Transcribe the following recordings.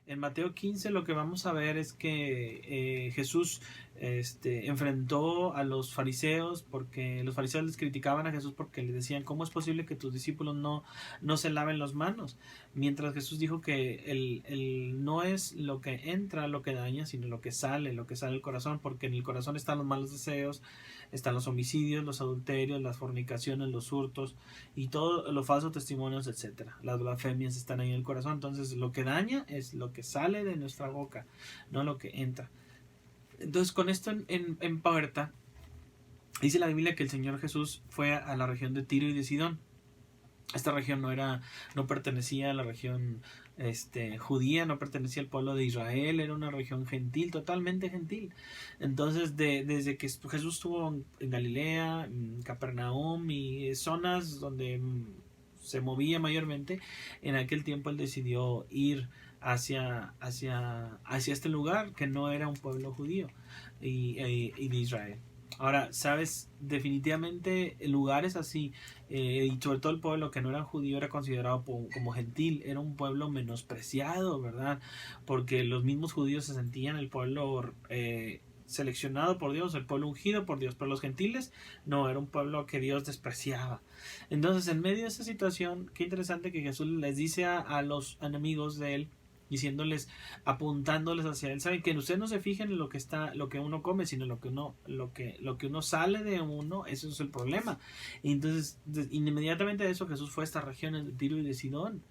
En Mateo 15 lo que vamos a ver es que Jesús enfrentó a los fariseos porque los fariseos les criticaban a Jesús porque le decían ¿cómo es posible que tus discípulos no se laven las manos? Mientras Jesús dijo que no es lo que entra lo que daña, sino lo que sale del corazón, porque en el corazón están los malos deseos, están los homicidios, los adulterios, las fornicaciones, los hurtos y todos los falsos testimonios, etcétera. Las blasfemias están ahí en el corazón. Entonces lo que daña es lo que sale de nuestra boca, no lo que entra. Entonces con esto en puerta, dice la Biblia que el Señor Jesús fue a la región de Tiro y de Sidón. Esta región no pertenecía a la región judía, no pertenecía al pueblo de Israel, era una región gentil, totalmente gentil. Entonces, desde que Jesús estuvo en Galilea, en Capernaum y zonas donde se movía mayormente, en aquel tiempo él decidió ir hacia este lugar que no era un pueblo judío y de Israel. Ahora, sabes, definitivamente lugares así, y sobre todo el pueblo que no era judío era considerado como gentil, era un pueblo menospreciado, ¿verdad? Porque los mismos judíos se sentían el pueblo seleccionado por Dios, el pueblo ungido por Dios, pero los gentiles no, era un pueblo que Dios despreciaba. Entonces, en medio de esa situación, qué interesante que Jesús les dice a los enemigos de él, diciéndoles, apuntándoles hacia él, saben que ustedes no se fijen en lo que uno come, sino lo que uno sale de uno, eso es el problema. Y entonces, inmediatamente de eso, Jesús fue a estas regiones de Tiro y de Sidón.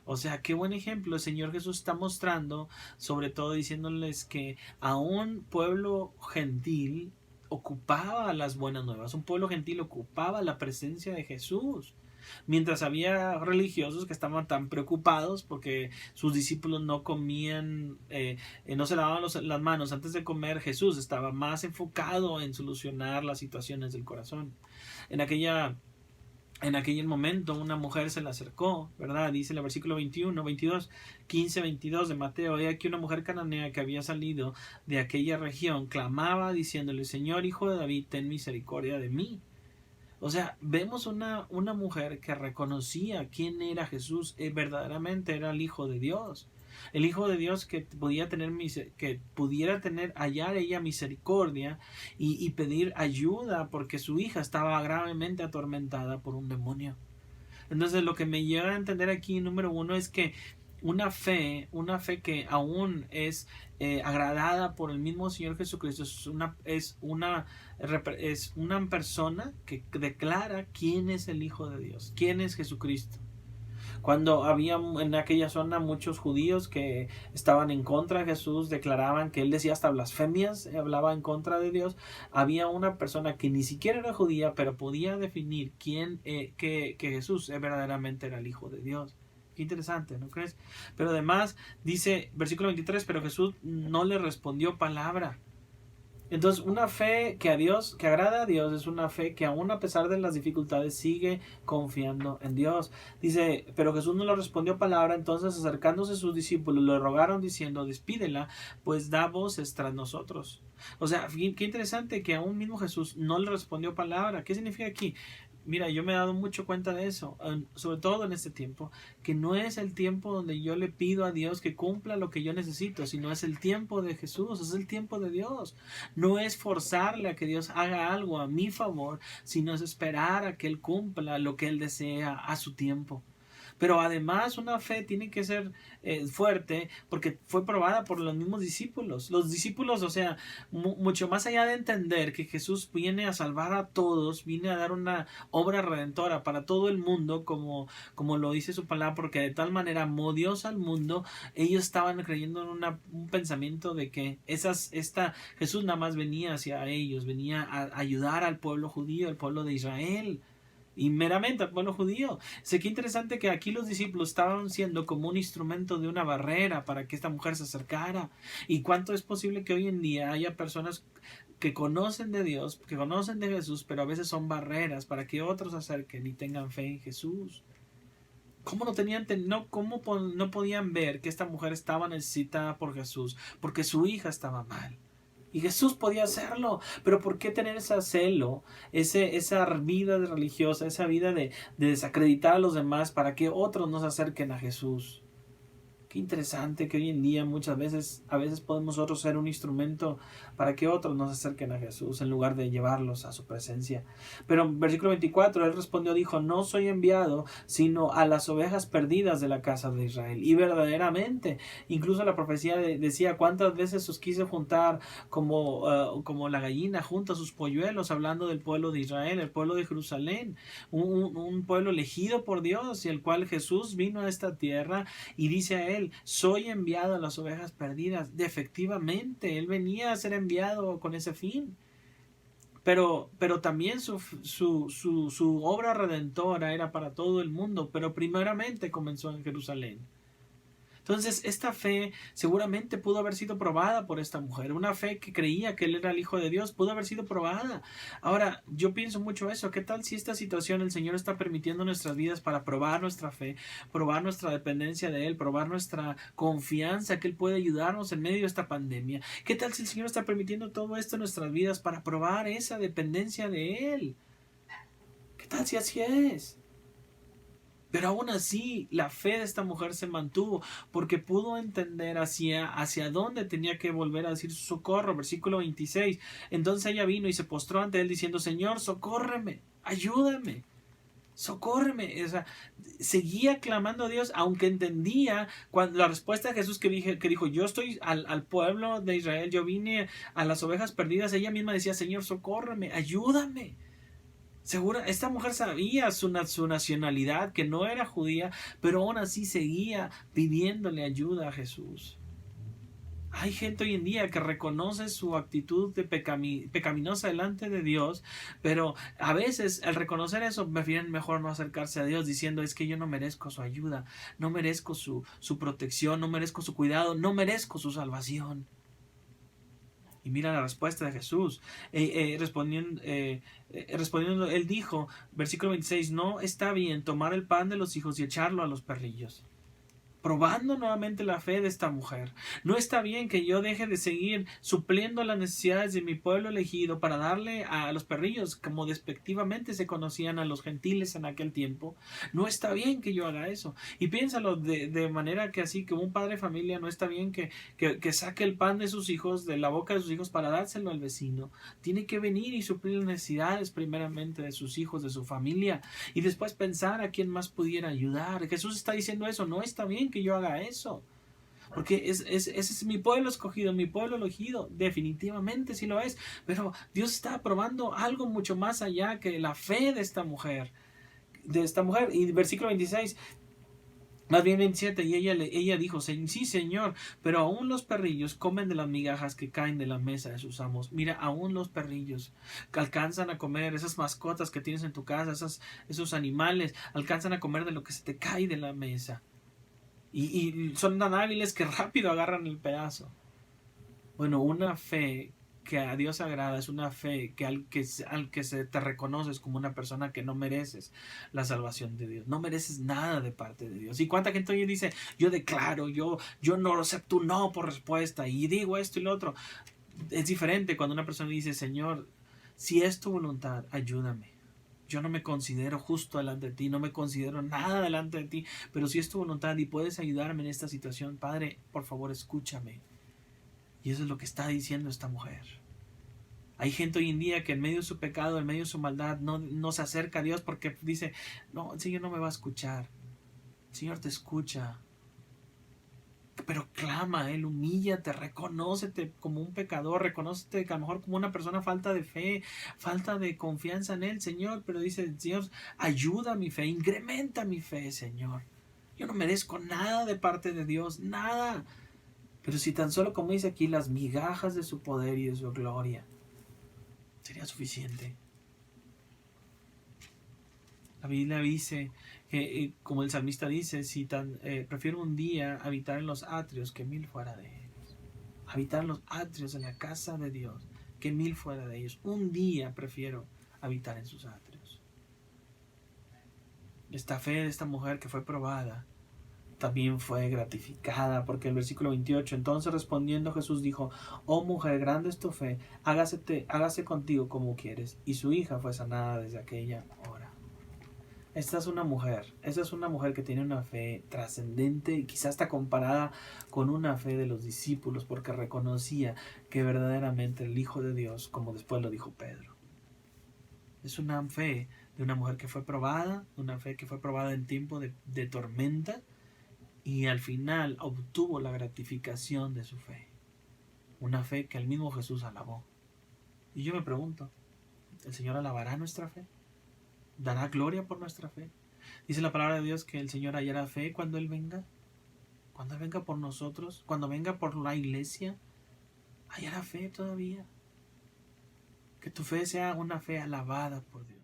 O sea, qué buen ejemplo el Señor Jesús está mostrando, sobre todo diciéndoles que a un pueblo gentil ocupaba las buenas nuevas, un pueblo gentil ocupaba la presencia de Jesús. Mientras había religiosos que estaban tan preocupados porque sus discípulos no comían, no se lavaban las manos antes de comer, Jesús estaba más enfocado en solucionar las situaciones del corazón. En aquel momento una mujer se le acercó, ¿verdad? Dice el versículo 15-22 de Mateo, he aquí una mujer cananea que había salido de aquella región, clamaba diciéndole, Señor, hijo de David, ten misericordia de mí. O sea, vemos una mujer que reconocía quién era Jesús, verdaderamente era el Hijo de Dios. El Hijo de Dios que pudiera hallar ella misericordia y pedir ayuda porque su hija estaba gravemente atormentada por un demonio. Entonces lo que me lleva a entender aquí, número uno, es que una fe que aún es agradada por el mismo Señor Jesucristo, es una persona que declara quién es el Hijo de Dios, quién es Jesucristo. Cuando había en aquella zona muchos judíos que estaban en contra de Jesús, declaraban que él decía hasta blasfemias, hablaba en contra de Dios, había una persona que ni siquiera era judía, pero podía definir que Jesús verdaderamente era el Hijo de Dios. Qué interesante, ¿no crees? Pero además dice, versículo 23, pero Jesús no le respondió palabra. Entonces, una fe que agrada a Dios, es una fe que aún a pesar de las dificultades sigue confiando en Dios. Dice, pero Jesús no le respondió palabra, entonces acercándose a sus discípulos le rogaron diciendo, despídela, pues da voces tras nosotros. O sea, qué interesante que aún mismo Jesús no le respondió palabra. ¿Qué significa aquí? Mira, yo me he dado mucho cuenta de eso, sobre todo en este tiempo, que no es el tiempo donde yo le pido a Dios que cumpla lo que yo necesito, sino es el tiempo de Jesús, es el tiempo de Dios. No es forzarle a que Dios haga algo a mi favor, sino es esperar a que Él cumpla lo que Él desea a su tiempo. Pero además una fe tiene que ser fuerte porque fue probada por los mismos discípulos. Los discípulos, o sea, mucho más allá de entender que Jesús viene a salvar a todos, viene a dar una obra redentora para todo el mundo, como lo dice su palabra, porque de tal manera amó Dios al mundo, ellos estaban creyendo en un pensamiento de que Jesús nada más venía hacia ellos, venía a ayudar al pueblo judío, al pueblo de Israel y meramente al pueblo judío. Sé que interesante que aquí los discípulos estaban siendo como un instrumento de una barrera para que esta mujer se acercara. Y cuánto es posible que hoy en día haya personas que conocen de Dios, que conocen de Jesús, pero a veces son barreras para que otros se acerquen y tengan fe en Jesús. ¿Cómo no podían ver que esta mujer estaba necesitada por Jesús? Porque su hija estaba mal. Y Jesús podía hacerlo, pero ¿por qué tener ese celo, esa vida religiosa, esa vida de desacreditar a los demás para que otros no se acerquen a Jesús? Qué interesante que hoy en día a veces podemos nosotros ser un instrumento para que otros nos acerquen a Jesús en lugar de llevarlos a su presencia. Pero en versículo 24, él respondió, dijo, no soy enviado sino a las ovejas perdidas de la casa de Israel. Y verdaderamente, incluso la profecía decía, cuántas veces os quise juntar como la gallina junta a sus polluelos, hablando del pueblo de Israel, el pueblo de Jerusalén, un pueblo elegido por Dios y el cual Jesús vino a esta tierra y dice a él, soy enviado a las ovejas perdidas. Efectivamente, él venía a ser enviado con ese fin. Pero también su obra redentora era para todo el mundo, pero primeramente comenzó en Jerusalén. Entonces, esta fe seguramente pudo haber sido probada por esta mujer. Una fe que creía que él era el Hijo de Dios pudo haber sido probada. Ahora, yo pienso mucho eso. ¿Qué tal si esta situación el Señor está permitiendo en nuestras vidas para probar nuestra fe, probar nuestra dependencia de Él, probar nuestra confianza que Él puede ayudarnos en medio de esta pandemia? ¿Qué tal si el Señor está permitiendo todo esto en nuestras vidas para probar esa dependencia de Él? ¿Qué tal si así es? Pero aún así, la fe de esta mujer se mantuvo porque pudo entender hacia dónde tenía que volver a decir su socorro. Versículo 26. Entonces ella vino y se postró ante él diciendo, Señor, socórreme, ayúdame, socórreme. O sea, seguía clamando a Dios, aunque entendía cuando la respuesta de Jesús que dijo, yo estoy al pueblo de Israel, yo vine a las ovejas perdidas. Ella misma decía, Señor, socórreme, ayúdame. Segura, esta mujer sabía su nacionalidad, que no era judía, pero aún así seguía pidiéndole ayuda a Jesús. Hay gente hoy en día que reconoce su actitud de pecaminosa delante de Dios, pero a veces al reconocer eso prefieren mejor no acercarse a Dios diciendo, es que yo no merezco su ayuda, no merezco su protección, no merezco su cuidado, no merezco su salvación. Y mira la respuesta de Jesús. Respondiendo, él dijo, versículo 26, no está bien tomar el pan de los hijos y echarlo a los perrillos. Probando nuevamente la fe de esta mujer. No está bien que yo deje de seguir supliendo las necesidades de mi pueblo elegido para darle a los perrillos, como despectivamente se conocían a los gentiles en aquel tiempo. No está bien que yo haga eso. Y piénsalo de manera que así, que un padre de familia no está bien que saque el pan de sus hijos, de la boca de sus hijos, para dárselo al vecino. Tiene que venir y suplir las necesidades primeramente de sus hijos, de su familia, y después pensar a quién más pudiera ayudar. Jesús está diciendo eso, no está bien que yo haga eso, porque ese es mi pueblo escogido, mi pueblo elegido, definitivamente sí lo es, pero Dios está probando algo mucho más allá que la fe de esta mujer, y versículo 26, más bien 27, y ella dijo, sí Señor, pero aún los perrillos comen de las migajas que caen de la mesa de sus amos. Mira, aún los perrillos que alcanzan a comer, esas mascotas que tienes en tu casa, esos animales, alcanzan a comer de lo que se te cae de la mesa. Y son tan hábiles que rápido agarran el pedazo. Bueno, una fe que a Dios agrada es una fe que al que se te reconoces como una persona que no mereces la salvación de Dios. No mereces nada de parte de Dios. ¿Y cuánta gente hoy dice, yo declaro, yo no acepto un no por respuesta y digo esto y lo otro? Es diferente cuando una persona dice, Señor, si es tu voluntad, ayúdame. Yo no me considero justo delante de ti, no me considero nada delante de ti, pero si es tu voluntad y puedes ayudarme en esta situación, Padre, por favor, escúchame. Y eso es lo que está diciendo esta mujer. Hay gente hoy en día que en medio de su pecado, en medio de su maldad, no se acerca a Dios porque dice, no, el Señor no me va a escuchar. El Señor te escucha. Pero clama a Él, humíllate, reconócete como un pecador, reconócete que a lo mejor como una persona falta de fe, falta de confianza en Él, Señor. Pero dice, Señor, ayuda mi fe, incrementa mi fe, Señor. Yo no merezco nada de parte de Dios, nada. Pero si tan solo, como dice aquí, las migajas de su poder y de su gloria, sería suficiente. La Biblia dice que, como el salmista dice, prefiero un día habitar en los atrios que 1000 fuera de ellos. Habitar en los atrios, en la casa de Dios, que 1000 fuera de ellos. Un día prefiero habitar en sus atrios. Esta fe de esta mujer que fue probada también fue gratificada, porque el versículo 28, entonces respondiendo Jesús dijo, oh mujer, grande es tu fe, hágase contigo como quieres. Y su hija fue sanada desde aquella hora. Esta es una mujer que tiene una fe trascendente y quizás está comparada con una fe de los discípulos porque reconocía que verdaderamente el Hijo de Dios, como después lo dijo Pedro. Es una fe de una mujer que fue probada, una fe que fue probada en tiempo de tormenta y al final obtuvo la gratificación de su fe. Una fe que el mismo Jesús alabó. Y yo me pregunto, ¿el Señor alabará nuestra fe? ¿Dará gloria por nuestra fe? Dice la palabra de Dios que el Señor hallará fe cuando Él venga. Cuando Él venga por nosotros, cuando venga por la iglesia, hallará fe todavía. Que tu fe sea una fe alabada por Dios.